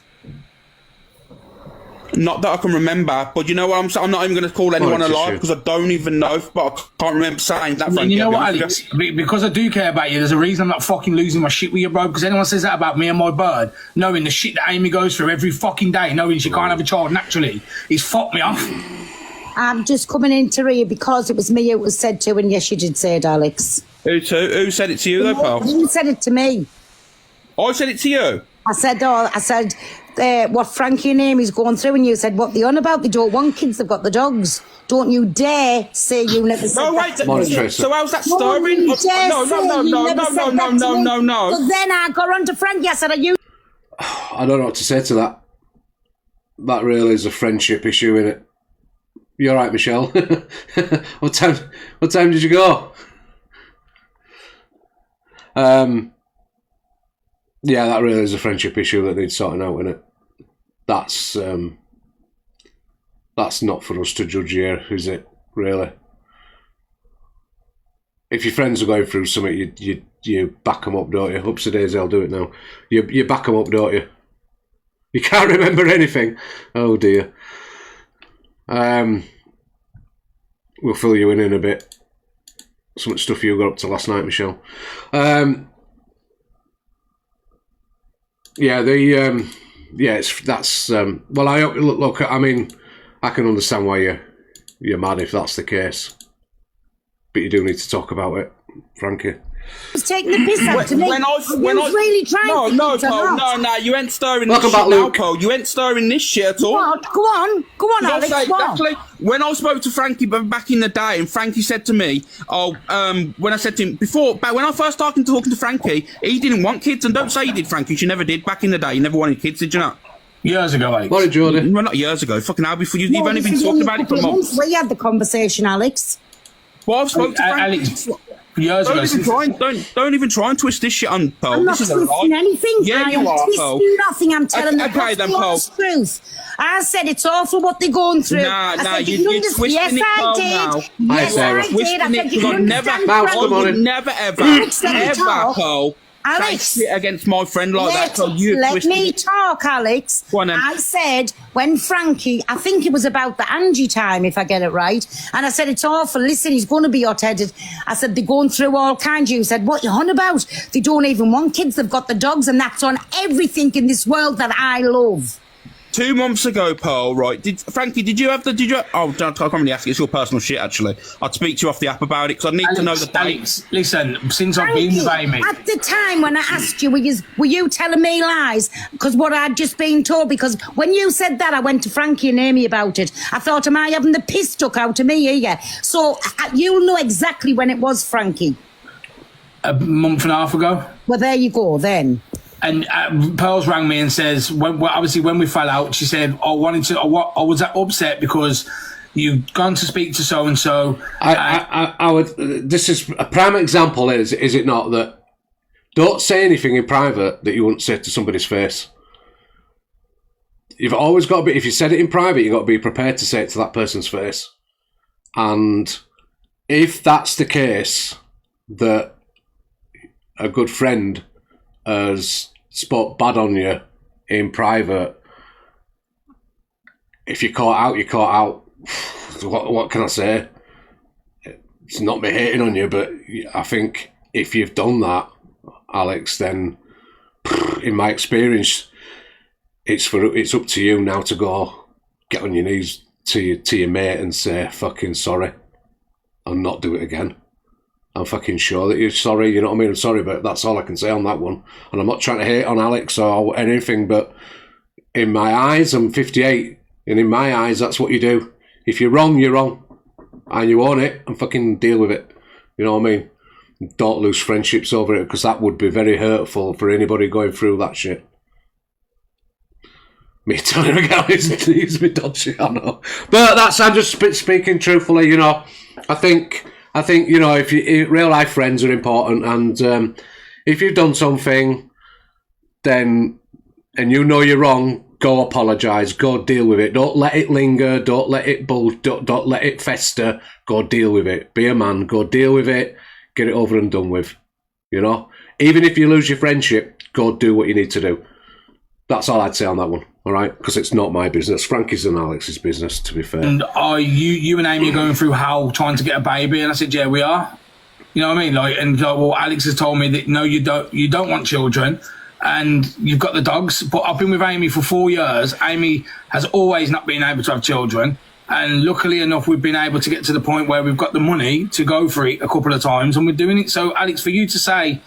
Not that I can remember, but you know what I'm saying? I'm not even going to call anyone a liar because I don't even know, but I can't remember saying that. You know what, Alex? Because I do care about you, there's a reason I'm not fucking losing my shit with you, bro. Because anyone says that about me and my bird, knowing the shit that Amy goes through every fucking day, knowing she can't have a child naturally, he's fucked me off. I'm just coming in to read because it was me who was said to, and yes, you did say it, Alex. Who said it to you, though, pal? You said it to me. I said it to you? I said, what Frankie and Amy's going through, and you said, what they on about? They don't want kids, they've got the dogs. Don't you dare say you never said that. No, wait, so how's that stirring? No. So then I got on to Frankie, I said, I don't know what to say to that. That really is a friendship issue, innit? You're right, Michelle. What time did you go? Yeah, that really is a friendship issue that needs sorting out, innit? That's not for us to judge here, is it? Really? If your friends are going through something, you back them up, don't you? Ups to daisy, I'll do it now. You back them up, don't you? You can't remember anything. Oh dear. We'll fill you in a bit. Some stuff you got up to last night, Michelle. Yeah, well, look. I mean, I can understand why you're mad if that's the case, but you do need to talk about it, Frankie. was taking the piss out of me. When I was really trying No, you ain't stirring Welcome this back, shit Luke. now, Paul. You ain't stirring this shit at all. What? Go on, Alex. Exactly. When I spoke to Frankie back in the day, and Frankie said to me, when I said to him when I first started talking to Frankie, he didn't want kids, and don't say he did, Frankie, you never did. Back in the day, you never wanted kids, did you not? Years ago, Alex. What did Jordan? Well, not years ago. Fucking hell, before you've only been talking about it for months. We had the conversation, Alex. Well, I've spoken to Frankie. Alex, years ago. Don't even try and twist this shit on, Paul. I'm not twisting anything. Yeah, I you am are, twisting Paul. nothing. I'm telling the Paul. truth. I said it's awful what they're going through. You're twisting yes, it, Paul, I now. did. Yes, I did. I said you can understand never, ever, Paul. Alex, say shit against my friend like that. So let me talk, Alex. Go on, then. I said when Frankie, I think it was about the Angie time, if I get it right, and I said it's awful. Listen, he's going to be hot-headed. I said they're going through all kinds. You said what you on about? They don't even want kids. They've got the dogs, and that's on everything in this world that I love. 2 months ago, Pearl, right? Frankie, I can't really ask you. It's your personal shit, actually. I'd speak to you off the app about it because I need to know the dates. Listen, since I've Frankie, been with Amy. at the time when I asked you, were you telling me lies? Because what I'd just been told, because when you said that, I went to Frankie and Amy about it. I thought, am I having the piss stuck out of me here? So you'll know exactly when it was, Frankie. A month and a half ago. Well, there you go, then. And Pearls rang me and says, obviously when we fell out, she said, I was upset because you'd gone to speak to so-and-so. I would, this is a prime example is it not, that don't say anything in private that you wouldn't say to somebody's face. You've always got to be, if you said it in private, you've got to be prepared to say it to that person's face. And if that's the case, that a good friend has spoke bad on you in private, if you're caught out, you're caught out. What can I say? It's not me hating on you, but I think if you've done that, Alex, then in my experience, it's up to you now to go get on your knees to your mate and say fucking sorry and not do it again. I'm fucking sure that you're sorry, you know what I mean? I'm sorry, but that's all I can say on that one. And I'm not trying to hate on Alex or anything, but in my eyes, I'm 58, and in my eyes, that's what you do. If you're wrong, you're wrong. And you own it and fucking deal with it. You know what I mean? Don't lose friendships over it, because that would be very hurtful for anybody going through that shit. Me telling him again, he's me dodgy, I know. But I'm just speaking truthfully, you know. I think you know, if real life friends are important, and if you've done something, then and you know you're wrong, go apologise, go deal with it. Don't let it linger, don't let it don't let it fester, go deal with it. Be a man, go deal with it, get it over and done with. You know? Even if you lose your friendship, go do what you need to do. That's all I'd say on that one, all right? Because it's not my business. Frankie's and Alex's business, to be fair. And you and Amy are going through hell trying to get a baby, and I said, yeah, we are. You know what I mean? Well, Alex has told me that no, you don't want children, and you've got the dogs. But I've been with Amy for 4 years. Amy has always not been able to have children, and luckily enough, we've been able to get to the point where we've got the money to go for it a couple of times, and we're doing it. So, Alex, for you to say,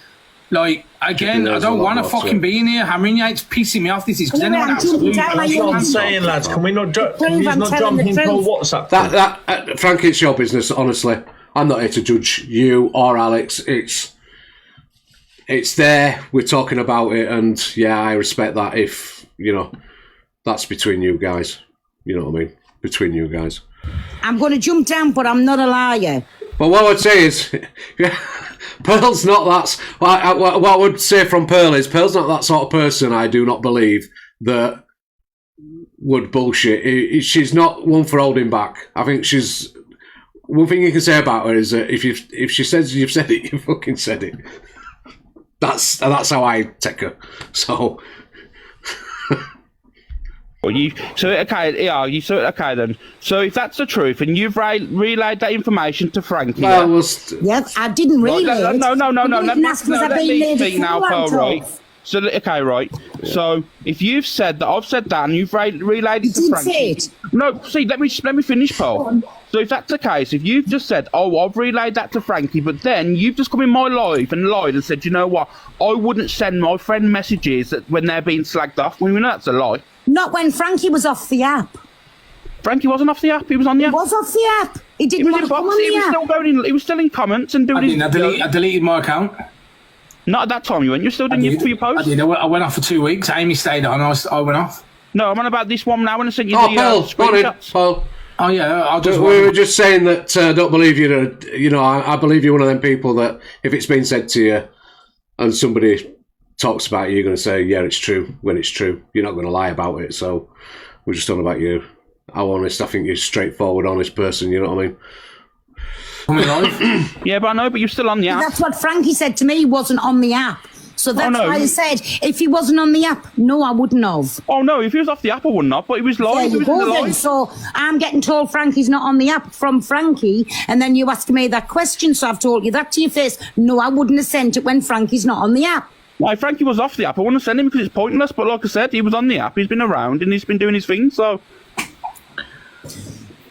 like, again, I don't want to fucking be in here hammering you. It's pissing me off. This is because anyone else. That's what I'm saying, lads. Can we not jump into WhatsApp? That Frankie, it's your business. Honestly, I'm not here to judge you or Alex. It's there. We're talking about it, and yeah, I respect that. If that's between you guys. You know what I mean? Between you guys. I'm going to jump down, but I'm not a liar. But what I would say is, Pearl's not that. What I would say from Pearl is, Pearl's not that sort of person. I do not believe that would bullshit. She's not one for holding back. I think she's. One thing you can say about her is that if she says you've said it, you fucking said it. That's how I take her. So. Okay then. So if that's the truth, and you've relayed that information to Frankie, yes, I didn't relay it. No. Let me speak now, Pearl. Right. So right. Yeah. So if you've said that, I've said that, and you've relayed it to Frankie. No, see, let me finish, Pearl. So if that's the case, if you've just said, I've relayed that to Frankie, but then you've just come in my life and lied and said, you know what, I wouldn't send my friend messages when they're being slagged off. Well, we know that's a lie. Not when Frankie was off the app. Frankie wasn't off the app. He was on the app. He was off the app. He didn't want to come on the app. Still going in, he was still in comments and doing I deleted my account. Not at that time you went. You're still doing your post? I did. I went off for 2 weeks. Amy stayed on. I went off. No, I'm on about this one now when I sent you screenshots. Paul. Oh, yeah. We were just saying that don't believe you. I believe you're one of them people that if it's been said to you and somebody talks about it, you're going to say, yeah, it's true, when it's true. You're not going to lie about it. So we're just talking about you. How honest. I think you're a straightforward, honest person. You know what I mean? Yeah, but I know, but you're still on the app. That's what Frankie said to me. He wasn't on the app. So that's why I said, if he wasn't on the app, no, I wouldn't have. Oh, no, if he was off the app, I wouldn't have, but he was live. There you go then. So I'm getting told Frankie's not on the app from Frankie, and then you asking me that question, so I've told you that to your face. No, I wouldn't have sent it when Frankie's not on the app. Well, if Frankie was off the app, I wouldn't have sent him because it's pointless, but like I said, he was on the app, he's been around, and he's been doing his thing, so...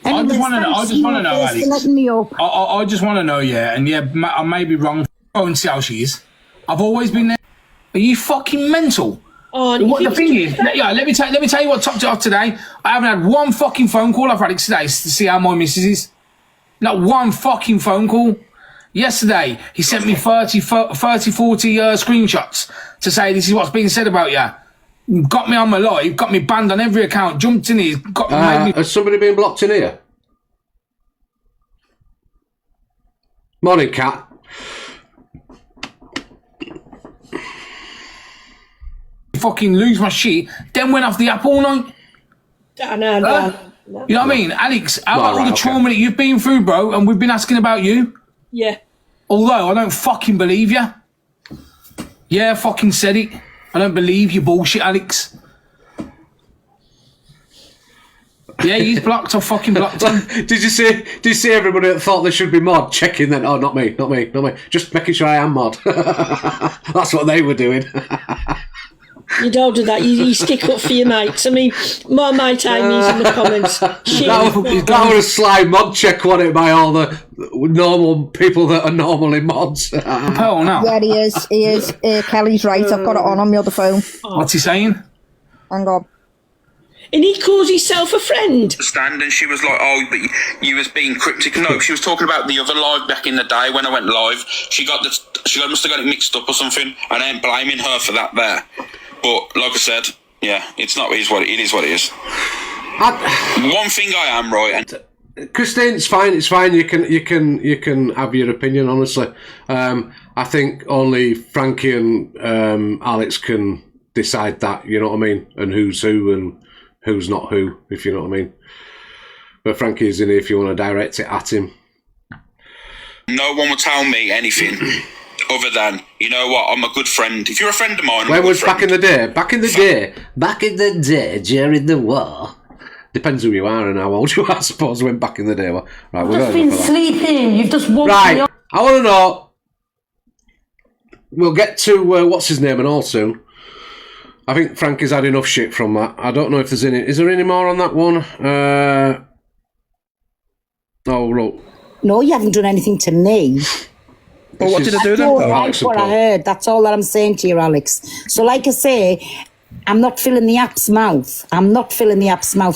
Anyways, I just want to know, Alex. I just want to know, yeah, and yeah, I may be wrong. Go and see how she is. I've always been there. Are you fucking mental? What the thing is, let me tell you what topped it off today. I haven't had one fucking phone call off Alex today to see how my missus is. Not one fucking phone call. Yesterday, he sent me 40 screenshots to say this is what's being said about you. Got me on my live, got me banned on every account, jumped in here, made me... Has somebody been blocked in here? Morning, Cat. Fucking lose my shit, then went off the app all night. No. You know what I mean? Alex, all the trauma that you've been through, bro, and we've been asking about you. Yeah. Although I don't fucking believe you. Yeah, I fucking said it. I don't believe your bullshit, Alex. Yeah, he's blocked. I fucking blocked him. Did you see everybody that thought they should be mod checking then? Oh, not me. Just making sure I am mod. That's what they were doing. You don't do that. You stick up for your mates. I mean, my mate Amy's in the comments. That was a sly mod check, wasn't it, by all the normal people that are normally mods? Oh, no. Yeah, he is. Kelly's right. I've got it on the other phone. What's he saying? Hang on. And he calls himself a friend. Stand, and she was like, "Oh, but you was being cryptic." No, she was talking about the other live back in the day when I went live. She must have got it mixed up or something, and I ain't blaming her for that there. But like I said, yeah, it's not. It is what it is. One thing I am right. Christine, it's fine. You can have your opinion. Honestly, I think only Frankie and Alex can decide that, you know what I mean? And who's who and who's not who, if you know what I mean. But Frankie's in here if you want to direct it at him. No one will tell me anything other than, you know what, I'm a good friend. If you're a friend of mine, Where was back in the day? Back in the day, during the war. Depends who you are and how old you are, I suppose, when back in the day. Right, I've just been sleeping. You've just woken me up. I want to know. We'll get to what's his name and all soon. I think Frankie's had enough shit from that. I don't know if there's any. Is there any more on that one? Oh, look. No, you haven't done anything to me. Well, what did I do then? I like what I heard. That's all that I'm saying to you, Alex. So, like I say, I'm not filling the app's mouth.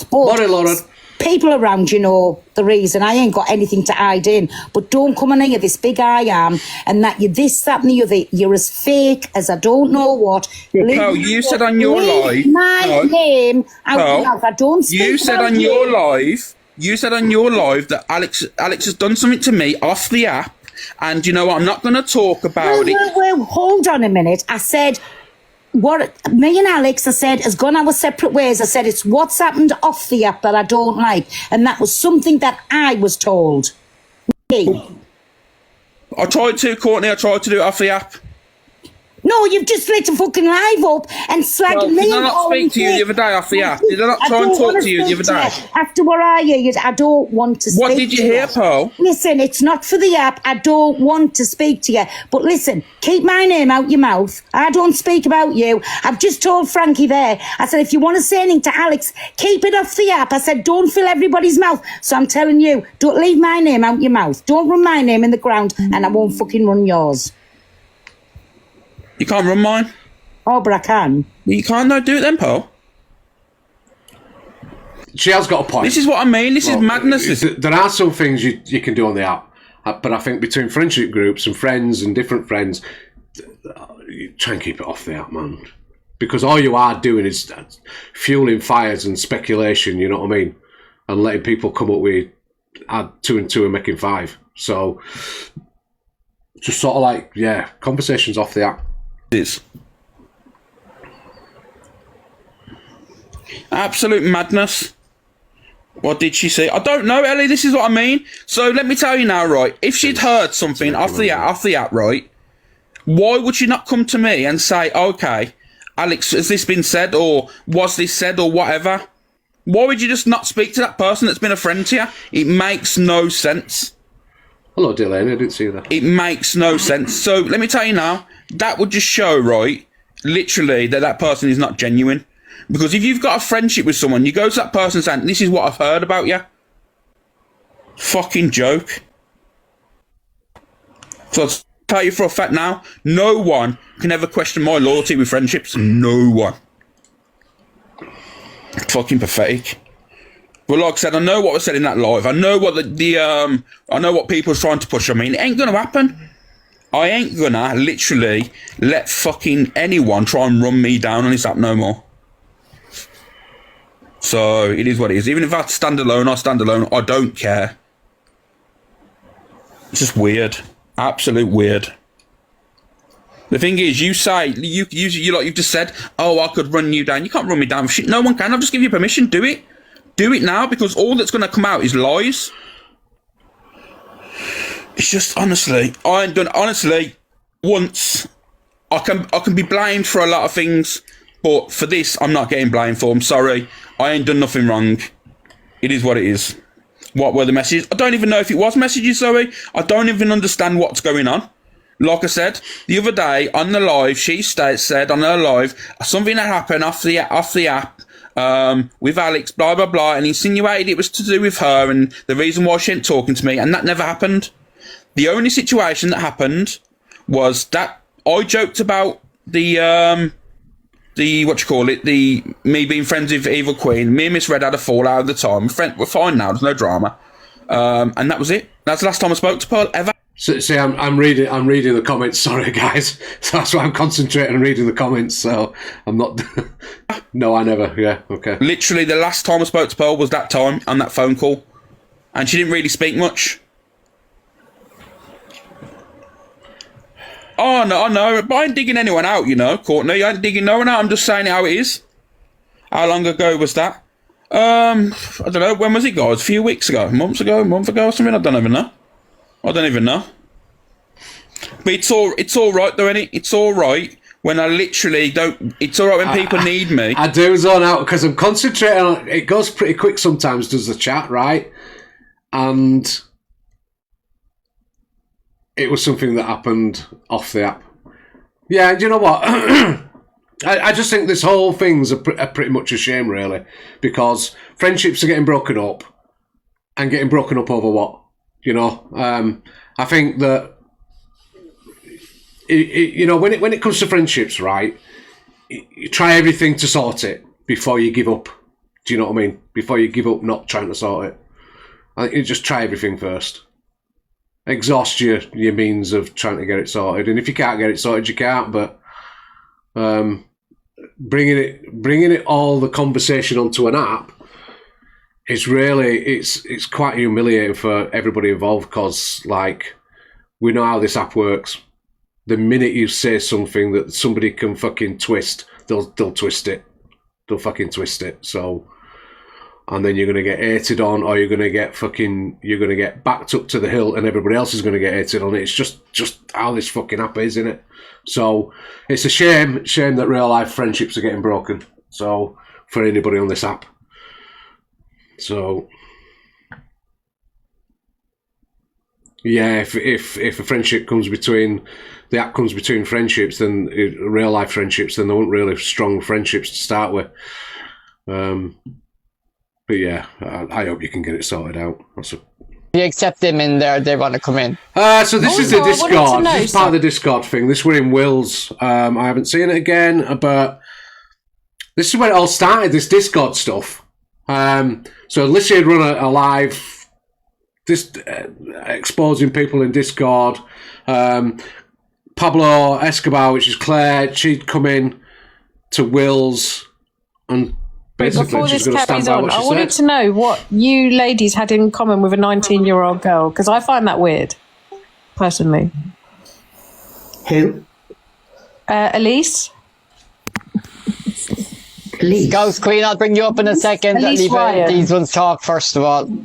But people around you know the reason. I ain't got anything to hide in. But don't come on here, this big I am, and that you're this, that, and the other. You're as fake as I don't know what. No, you said on your live. My name out loud. I don't speak You said on your live. You said on your live that Alex has done something to me off the app, and you know what? I'm not going to talk about it. Well, hold on a minute. I said, what me and Alex, I said, has gone our separate ways. I said, it's what's happened off the app that I don't like, and that was something that I was told. Me. I tried to, Courtney. I tried to do it off the app. No, you've just lit a fucking live up and slagged me. Did I not speak to you the other day off the app? Did I not try and talk to you the other day? After what I heard, I don't want to speak to you. What did you hear, Paul? Listen, it's not for the app. I don't want to speak to you. But listen, keep my name out your mouth. I don't speak about you. I've just told Frankie there. I said, if you want to say anything to Alex, keep it off the app. I said, don't fill everybody's mouth. So I'm telling you, don't leave my name out your mouth. Don't run my name in the ground, and I won't fucking run yours. You can't run mine? Oh, but I can. Well, you can't do it then, Paul. She has got a point. This is what I mean. This is madness. There are some things you can do on the app, but I think between friendship groups and friends and different friends, you try and keep it off the app, man. Because all you are doing is fueling fires and speculation, you know what I mean? And letting people come up with add 2 and 2 and making 5. So, just sort of like, conversations off the app. It's absolute madness. What did she say? I don't know, Ellie. This is what I mean. So let me tell you now, right? If she'd heard something off the app, right? Why would she not come to me and say, "Okay, Alex, has this been said, or was this said, or whatever"? Why would you just not speak to that person that's been a friend to you? It makes no sense. Hello, Delaney. I didn't see that. It makes no sense. So let me tell you now. That would just show, right, literally, that person is not genuine. Because if you've got a friendship with someone, you go to that person saying, this is what I've heard about you. Fucking joke. So I'll tell you for a fact now, no one can ever question my loyalty with friendships. No one. Fucking pathetic. But like I said, I know what was said in that live. I know what I know what people's trying to push on me. It ain't gonna happen. I ain't gonna literally let fucking anyone try and run me down on this app no more. So it is what it is. Even if I stand alone, I stand alone. I don't care. It's just weird. Absolute weird. The thing is, you say you like you've just said, oh, I could run you down. You can't run me down for shit. No one can. I'll just give you permission. Do it. Do it now, because all that's going to come out is lies. It's just, honestly, I ain't done, honestly, once. I can be blamed for a lot of things, but for this, I'm not getting blamed for. I'm sorry. I ain't done nothing wrong. It is what it is. What were the messages? I don't even know if it was messages, Zoe. I don't even understand what's going on. Like I said, the other day on the live, she said on her live, something that happened off the app, with Alex, blah, blah, blah, and insinuated it was to do with her and the reason why she ain't talking to me, and that never happened. The only situation that happened was that I joked about the me being friends with Evil Queen. Me and Miss Red had a fallout at the time. We're fine now, there's no drama. And that was it. That's the last time I spoke to Pearl, ever. So, see, I'm reading the comments. Sorry, guys. So that's why I'm concentrating on reading the comments. So I'm not. No, I never. Yeah, okay. Literally, the last time I spoke to Pearl was that time on that phone call, and she didn't really speak much. Oh, no, I know. But I ain't digging anyone out, you know, Courtney. I ain't digging no one out. I'm just saying how it is. How long ago was that? I don't know. When was it, guys? A few weeks ago? Month ago or something? I don't even know. But it's all right, though, innit? It's all right when I literally don't... It's all right when people need me. I do zone out because I'm concentrating on... It goes pretty quick sometimes, does the chat, right? And... It was something that happened off the app. Yeah, and you know what? I just think this whole thing's pretty much a shame, really, because friendships are getting broken up, and getting broken up over what? You know, I think that you know when it comes to friendships, right? You try everything to sort it before you give up. Do you know what I mean? Before you give up not trying to sort it, I think you just try everything first. Exhaust your means of trying to get it sorted, and if you can't get it sorted, you can't. But bringing it all the conversation onto an app is really it's quite humiliating for everybody involved, because like we know how this app works. The minute you say something that somebody can fucking twist, they'll twist it. They'll fucking twist it. So. And then you're going to get hated on, or you're going to get backed up to the hill, and everybody else is going to get hated on. It's just how this fucking app is, isn't it? So it's a shame that real life friendships are getting broken. So for anybody on this app. So yeah, if a friendship comes between the app comes between friendships, then real life friendships, then they weren't really strong friendships to start with. But yeah, I hope you can get it sorted out. You accept them in there, they want to come in. So this is the Discord. This is part of the Discord thing. This were in Will's. I haven't seen it again, but this is where it all started, this Discord stuff. So Lissy had run a live exposing people in Discord. Pablo Escobar, which is Claire, she'd come in to Will's and... Before this carries on, I wanted to know what you ladies had in common with a 19-year-old girl, because I find that weird, personally. Who? Elise. Ghost Queen, I'll bring you up in a second. Leave these ones talk first of all. What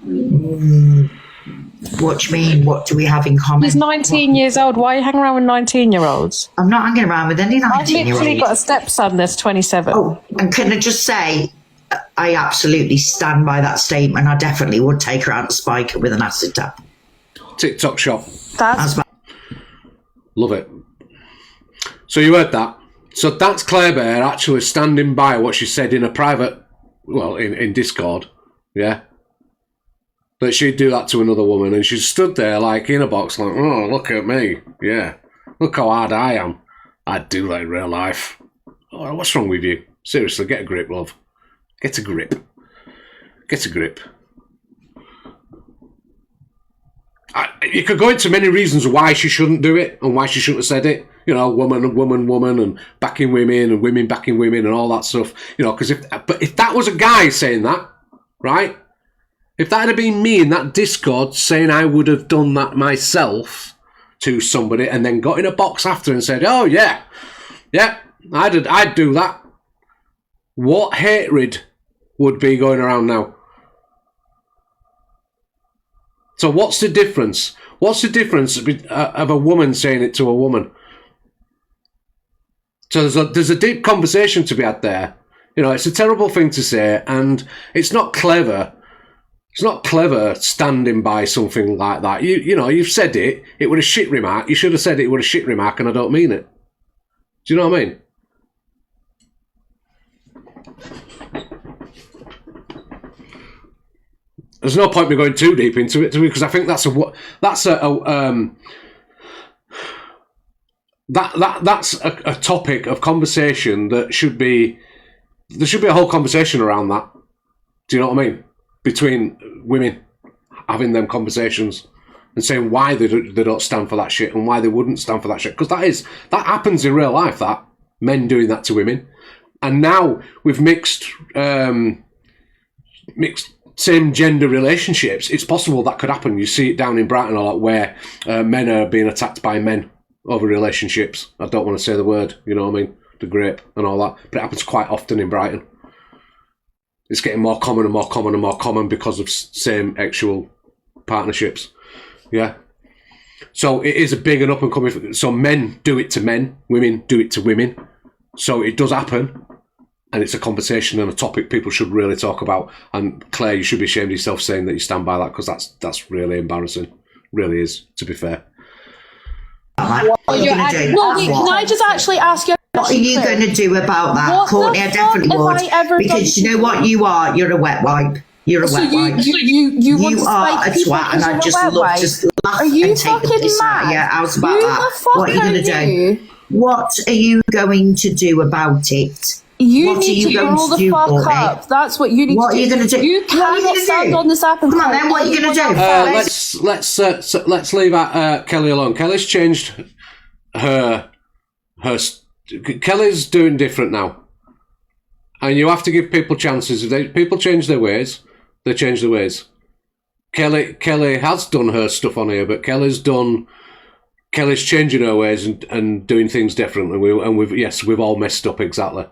do you mean? What do we have in common? He's 19 years old. Why are you hanging around with 19-year-olds? I'm not hanging around with any 19-year-olds. I've literally got a stepson that's 27. Oh, and can I just say... I absolutely stand by that statement. I definitely would take her out to spike her with an acid tap. TikTok shop. That's love it. So you heard that. So that's Claire Bear actually standing by what she said in a private, well, in Discord, yeah? That she'd do that to another woman, and she stood there like in a box like, oh, look at me, yeah. Look how hard I am. I'd do that in real life. Oh, what's wrong with you? Seriously, get a grip, love. Get a grip. Get a grip. You could go into many reasons why she shouldn't do it and why she shouldn't have said it. You know, woman, and backing women and women backing women and all that stuff. You know, because if that was a guy saying that, right? If that had been me in that Discord saying I would have done that myself to somebody and then got in a box after and said, oh yeah, I'd do that. What hatred would be going around now? So what's the difference? What's the difference of a woman saying it to a woman? So there's a deep conversation to be had there. You know, it's a terrible thing to say, and it's not clever. It's not clever standing by something like that. You know, you've said it. It was a shit remark. You should have said it was a shit remark, and I don't mean it. Do you know what I mean? There's no point me going too deep into it, because I think that's a topic of conversation that should be. There should be a whole conversation around that. Do you know what I mean? Between women having them conversations and saying why they don't stand for that shit and why they wouldn't stand for that shit, because that happens in real life. That men doing that to women, and now with mixed same gender relationships, it's possible that could happen. You see it down in Brighton a lot, where men are being attacked by men over relationships. I don't want to say the word, you know what I mean? The grape and all that. But it happens quite often in Brighton. It's getting more common and more common and more common because of same sexual partnerships. Yeah. So it is a big and up and coming. So men do it to men, women do it to women. So it does happen. And it's a conversation and a topic people should really talk about. And Claire, you should be ashamed of yourself saying that you stand by that, because that's really embarrassing. Really is, to be fair. What are you going to do? Can I just actually ask you? What are you going to do about that, Courtney? I definitely would. Because you know what you are? You're a wet wipe. You're a wet wipe. You are a twat, and I just love to laugh and take the piss out of you. How's about that? What are you going to do? What are you going to do about it? You need to roll the fuck up. That's what you need to do. What are you going to do? You cannot stand on this app and come on, then. What are you going to do? Let's leave Kelly alone. Kelly's changed her. Kelly's doing different now, and you have to give people chances. If people change their ways, they change their ways. Kelly has done her stuff on here, but Kelly's changing her ways and doing things differently. We've all messed up exactly.